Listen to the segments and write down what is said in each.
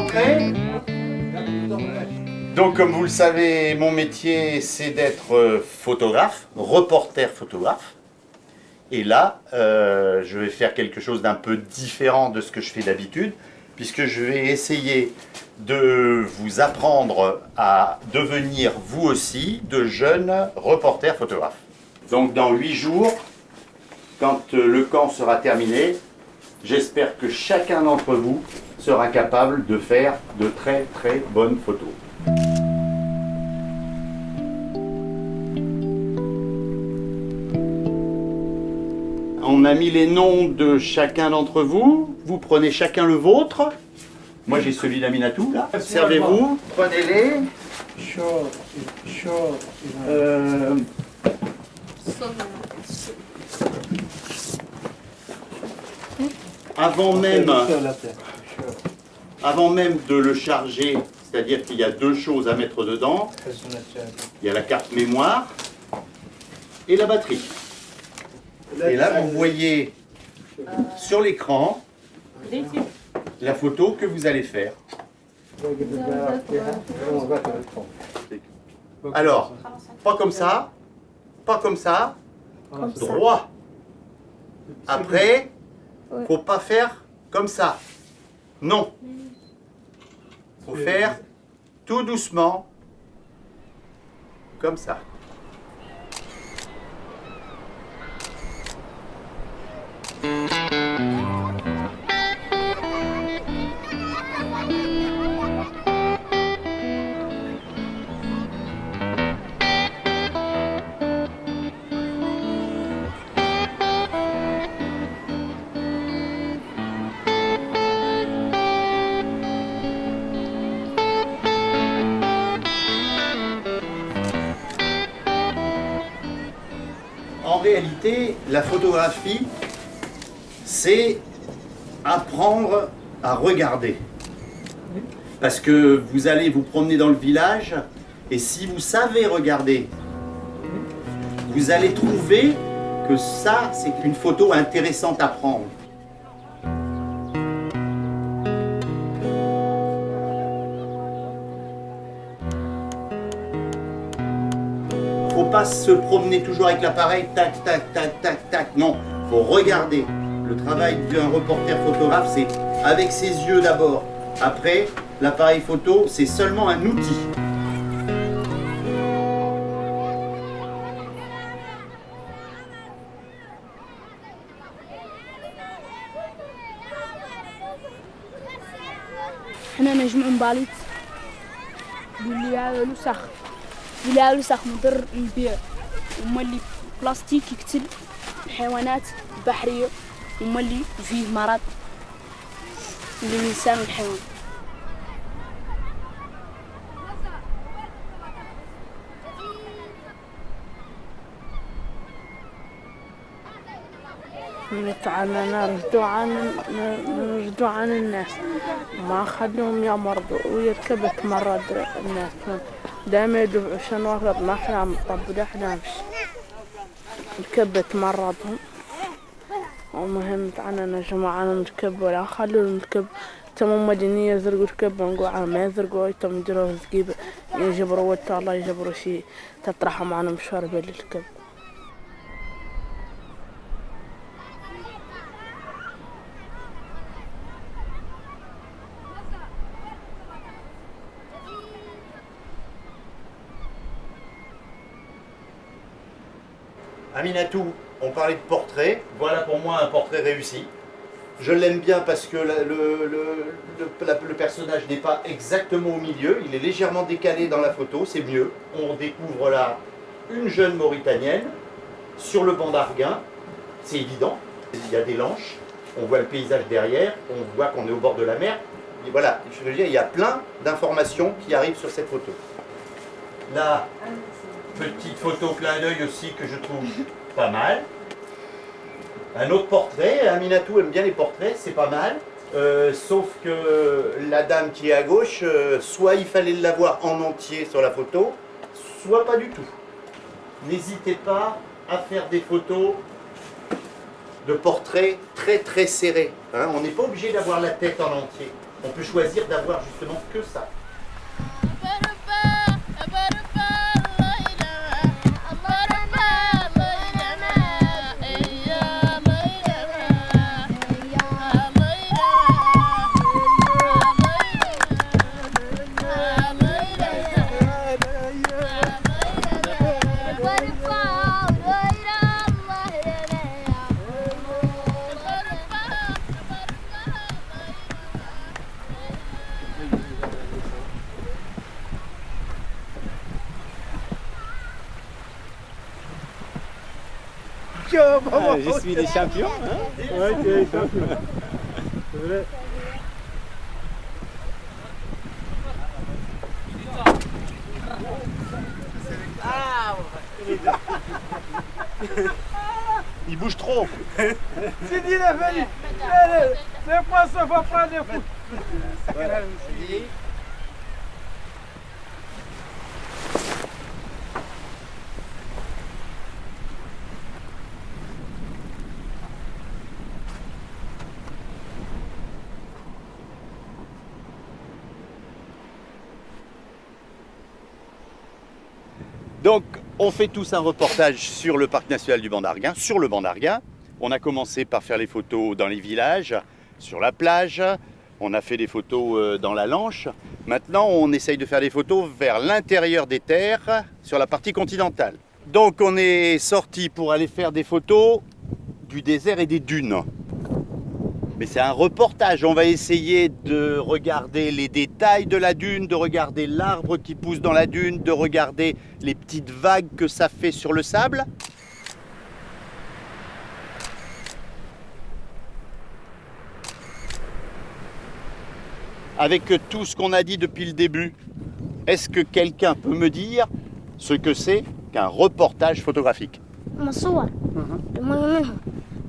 rentrez. Donc comme vous le savez, mon métier c'est d'être photographe, reporter photographe. Et là, je vais faire quelque chose d'un peu différent de ce que je fais d'habitude, puisque je vais essayer de vous apprendre à devenir vous aussi de jeunes reporters photographes. Donc dans 8 jours, quand le camp sera terminé, j'espère que chacun d'entre vous sera capable de faire de très très bonnes photos. On a mis les noms de chacun d'entre vous. Vous prenez chacun le vôtre. Moi j'ai celui d'Aminatou là. Servez-vous, prenez-les. Avant même de le charger, c'est-à-dire qu'il y a deux choses à mettre dedans. Il y a la carte mémoire et la batterie. Et là, vous voyez sur l'écran la photo que vous allez faire. Alors, pas comme ça, pas comme ça, droit. Après, faut pas faire comme ça. Non. Faut faire tout doucement, comme ça. En réalité, la photographie, c'est apprendre à regarder. Parce que vous allez vous promener dans le village, et si vous savez regarder, vous allez trouver que ça, c'est une photo intéressante à prendre. Faut pas se promener toujours avec l'appareil, tac, tac, tac, tac, tac. Non, faut regarder. Le travail d'un reporter photographe, c'est avec ses yeux d'abord. Après, l'appareil photo, c'est seulement un outil. احنا نجمع مباليت باللي هذا الوسخ باللي هذا الوسخ مضر نبيع وما اللي بلاستيك يقتل الحيوانات البحرية وما اللي فيه مرض للإنسان والحيوان. نردوا عن الناس ما خلوهم يمرضوا ويركبوا تمرض الناس دائما يدفعوا شنو غلط ما احنا مطبق احنا نركب تمرضهم ومهم تعنا جماعة نركب ولا نخلوا نركب تمام مدينية يزرقوا ركب نقول ما يزرقوا يتم يديروا زقيب يجبروا وتا الله يجبروا شيء تطرحوا معنا مشوار بالركب. Aminatou, on parlait de portrait. Voilà pour moi un portrait réussi. Je l'aime bien parce que le personnage n'est pas exactement au milieu. Il est légèrement décalé dans la photo, c'est mieux. On découvre là une jeune Mauritanienne sur le banc d'Arguin. C'est évident. Il y a des lanches. On voit le paysage derrière. On voit qu'on est au bord de la mer. Et voilà, je veux dire, il y a plein d'informations qui arrivent sur cette photo. Là, petite photo clin d'œil aussi que je trouve pas mal. Un autre portrait, Aminatou aime bien les portraits, c'est pas mal. Sauf que la dame qui est à gauche, soit il fallait l'avoir en entier sur la photo, soit pas du tout. N'hésitez pas à faire des photos de portraits très très serrés. Hein, on n'est pas obligé d'avoir la tête en entier. On peut choisir d'avoir justement que ça. Je suis le champion. Hein? Ouais, tu es champion. C'est vrai. Il bouge trop. C'est dit la famille. C'est pas ça, va prendre des foot. Donc, on fait tous un reportage sur le parc national du Banc d'Arguin, sur le Banc d'Arguin. On a commencé par faire les photos dans les villages, sur la plage. On a fait des photos dans la Lanche. Maintenant, on essaye de faire des photos vers l'intérieur des terres, sur la partie continentale. Donc, on est sorti pour aller faire des photos du désert et des dunes. Mais c'est un reportage, on va essayer de regarder les détails de la dune, de regarder l'arbre qui pousse dans la dune, de regarder les petites vagues que ça fait sur le sable. Avec tout ce qu'on a dit depuis le début, est-ce que quelqu'un peut me dire ce que c'est qu'un reportage photographique? صور المهم منهم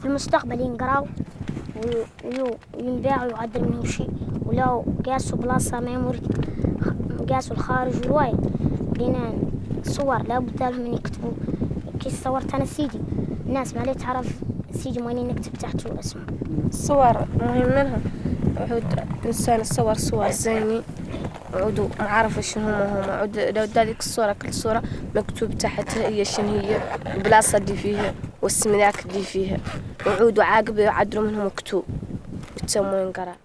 في المستقبل ينقراو وينباعوا ويعدل منهم شيء ولو قاسوا بلاصة ما يمر قاسوا الخارج ورواية لقينا صور لابد لهم ان يكتبوا كي صورت انا سيدي الناس ما عليه تعرف سيدي وين نكتب تحته اسمه الصور مهم منها عود الإنسان يصور صور زيني عودوا نعرف شنو هم عود لو دالك الصورة كل صورة مكتوب تحتها هي شنو هي البلاصة اللي فيها والسملاك اللي فيها وعودوا عاقب يعدلوا منهم مكتوب يتسموا ينقرا.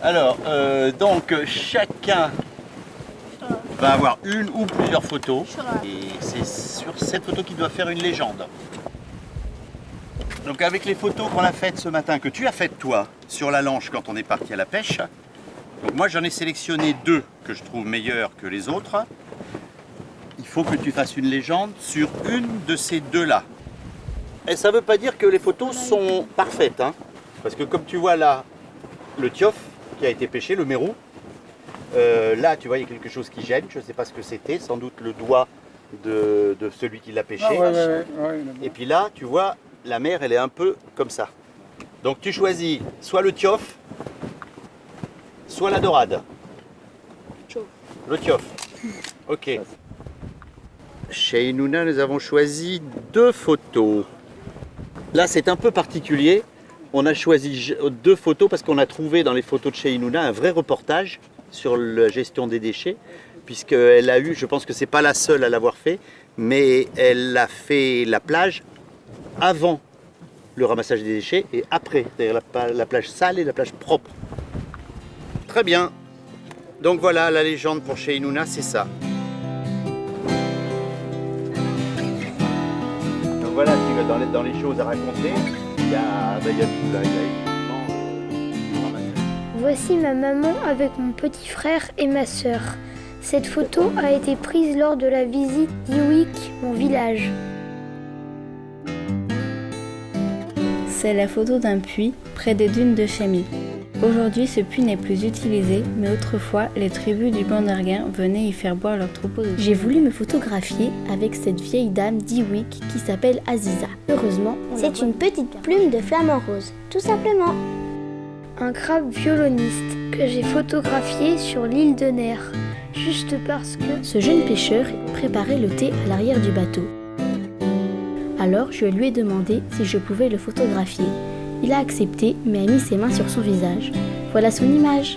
Alors, donc chacun va avoir une ou plusieurs photos et c'est sur cette photo qu'il doit faire une légende. Donc avec les photos qu'on a faites ce matin, que tu as faites toi, sur la Lanche quand on est parti à la pêche, donc moi j'en ai sélectionné deux que je trouve meilleures que les autres. Il faut que tu fasses une légende sur une de ces deux-là. Et ça ne veut pas dire que les photos sont parfaites, hein, parce que comme tu vois là, le tiof qui a été pêché, le mérou, là tu vois il y a quelque chose qui gêne, je ne sais pas ce que c'était, sans doute le doigt de celui qui l'a pêché. Et puis là tu vois la mer elle est un peu comme ça. Donc tu choisis soit le tiof, soit la dorade. Le tiof. Ok. Chez Inouna nous avons choisi deux photos. Là c'est un peu particulier. On a choisi deux photos parce qu'on a trouvé dans les photos de chez Inouna un vrai reportage sur la gestion des déchets, puisqu'elle a eu, je pense que c'est pas la seule à l'avoir fait, mais elle a fait la plage avant le ramassage des déchets et après, c'est-à-dire la plage sale et la plage propre. Très bien. Donc voilà, la légende pour chez Hinouna, c'est ça. Donc voilà, dans les choses à raconter, il y a tout là, il y a évidemment le ramassage. Voici ma maman avec mon petit frère et ma sœur. Cette photo a été prise lors de la visite d'Iwik, mon village. C'est la photo d'un puits près des dunes de Chamy. Aujourd'hui, ce puits n'est plus utilisé, mais autrefois, les tribus du Bandarguin venaient y faire boire leurs troupeaux. J'ai voulu me photographier avec cette vieille dame d'Iwik qui s'appelle Aziza. Heureusement, C'est une petite plume de flamant rose, tout simplement. Un crabe violoniste que j'ai photographié sur l'île de Ner, juste parce que ce jeune pêcheur préparait le thé à l'arrière du bateau. Alors, je lui ai demandé si je pouvais le photographier. Il a accepté, mais a mis ses mains sur son visage. Voilà son image.